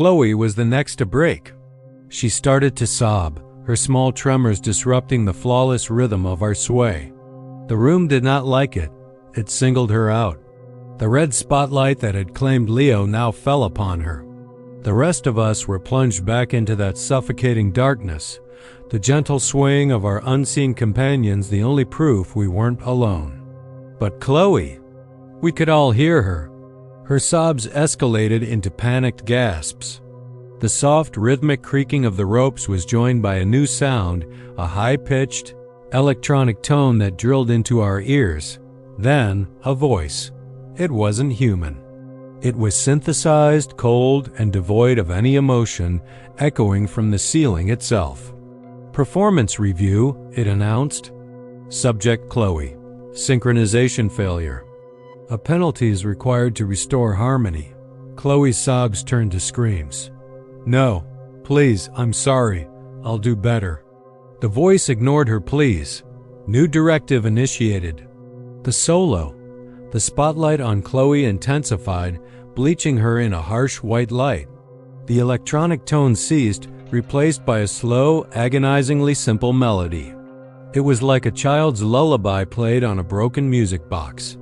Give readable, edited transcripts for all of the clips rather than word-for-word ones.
Chloe was the next to break. She started to sob, her small tremors disrupting the flawless rhythm of our sway. The room did not like it. It singled her out. The red spotlight that had claimed Leo now fell upon her. The rest of us were plunged back into that suffocating darkness, the gentle swaying of our unseen companions the only proof we weren't alone. But Chloe, we could all hear her. Her sobs escalated into panicked gasps. The soft, rhythmic creaking of the ropes was joined by a new sound, a high-pitched, electronic tone that drilled into our ears. Then, a voice. It wasn't human. It was synthesized, cold, and devoid of any emotion, echoing from the ceiling itself. "Performance review," it announced. Subject Chloe. Synchronization failure. A penalty is required to restore harmony. Chloe's sobs turned to screams. "No, please, I'm sorry. I'll do better." The voice ignored her pleas. New directive initiated. The solo. The spotlight on Chloe intensified, bleaching her in a harsh white light. The electronic tone ceased, replaced by a slow, agonizingly simple melody. It was like a child's lullaby played on a broken music box.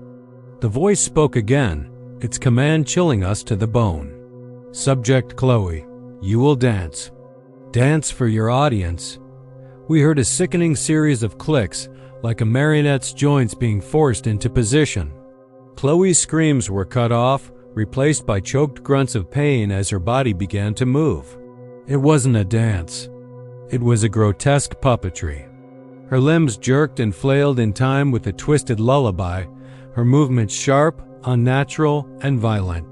The voice spoke again, its command chilling us to the bone. Subject Chloe. You will dance. Dance for your audience. We heard a sickening series of clicks, like a marionette's joints being forced into position. Chloe's screams were cut off, replaced by choked grunts of pain as her body began to move. It wasn't a dance. It was a grotesque puppetry. Her limbs jerked and flailed in time with the twisted lullaby, her movements sharp, unnatural, and violent.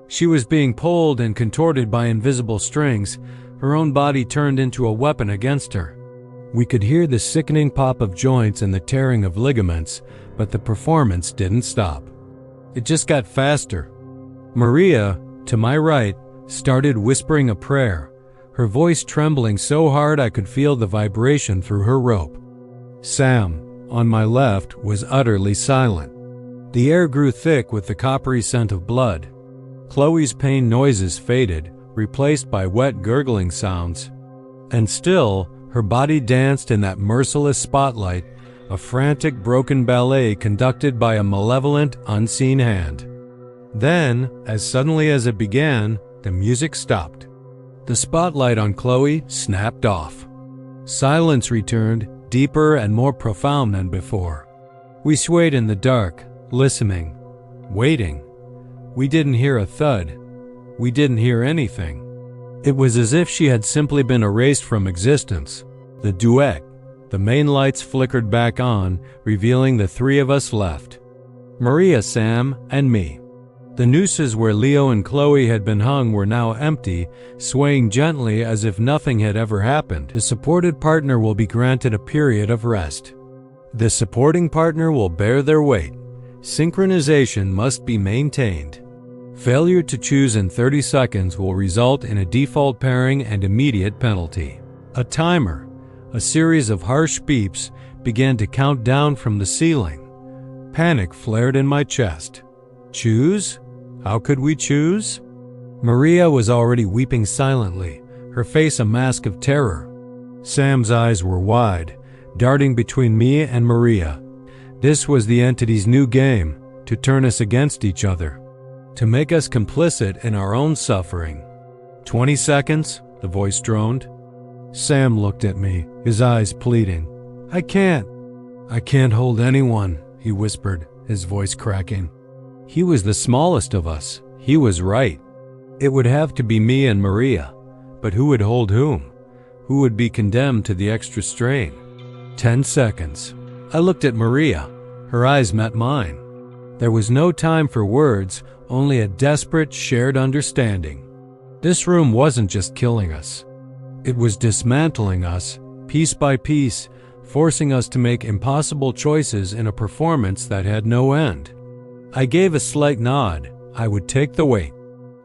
She was being pulled and contorted by invisible strings, her own body turned into a weapon against her. We could hear the sickening pop of joints and the tearing of ligaments, but the performance didn't stop. It just got faster. Maria, to my right, started whispering a prayer, her voice trembling so hard I could feel the vibration through her rope. Sam, on my left, was utterly silent. The air grew thick with the coppery scent of blood. Chloe's pain noises faded, replaced by wet gurgling sounds. And still, her body danced in that merciless spotlight, a frantic broken ballet conducted by a malevolent, unseen hand. Then, as suddenly as it began, the music stopped. The spotlight on Chloe snapped off. Silence returned, deeper and more profound than before. We swayed in the dark, listening, waiting. We didn't hear a thud. We didn't hear anything. It was as if she had simply been erased from existence. The duet. The main lights flickered back on, revealing the three of us left. Maria, Sam, and me. The nooses where Leo and Chloe had been hung were now empty, swaying gently as if nothing had ever happened. The supported partner will be granted a period of rest. The supporting partner will bear their weight. Synchronization must be maintained. Failure to choose in 30 seconds will result in a default pairing and immediate penalty. A timer, a series of harsh beeps, began to count down from the ceiling. Panic flared in my chest. Choose? How could we choose? Maria was already weeping silently, her face a mask of terror. Sam's eyes were wide, darting between me and Maria. This was the entity's new game, to turn us against each other, to make us complicit in our own suffering. 20 seconds, the voice droned. Sam looked at me, his eyes pleading. I can't hold anyone, he whispered, his voice cracking. He was the smallest of us. He was right. It would have to be me and Maria. But who would hold whom? Who would be condemned to the extra strain? 10 seconds. I looked at Maria. Her eyes met mine. There was no time for words, only a desperate, shared understanding. This room wasn't just killing us. It was dismantling us, piece by piece, forcing us to make impossible choices in a performance that had no end. I gave a slight nod. I would take the weight.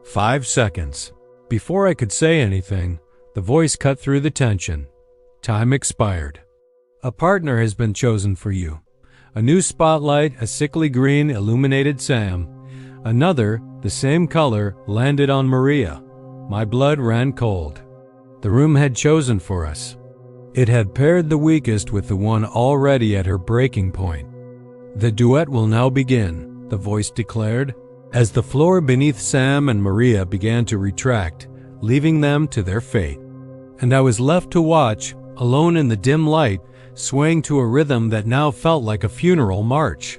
5 seconds. Before I could say anything, the voice cut through the tension. Time expired. A partner has been chosen for you. A new spotlight, a sickly green, illuminated Sam. Another, the same color, landed on Maria. My blood ran cold. The room had chosen for us. It had paired the weakest with the one already at her breaking point. The duet will now begin, the voice declared, as the floor beneath Sam and Maria began to retract, leaving them to their fate. And I was left to watch, alone in the dim light, swaying to a rhythm that now felt like a funeral march.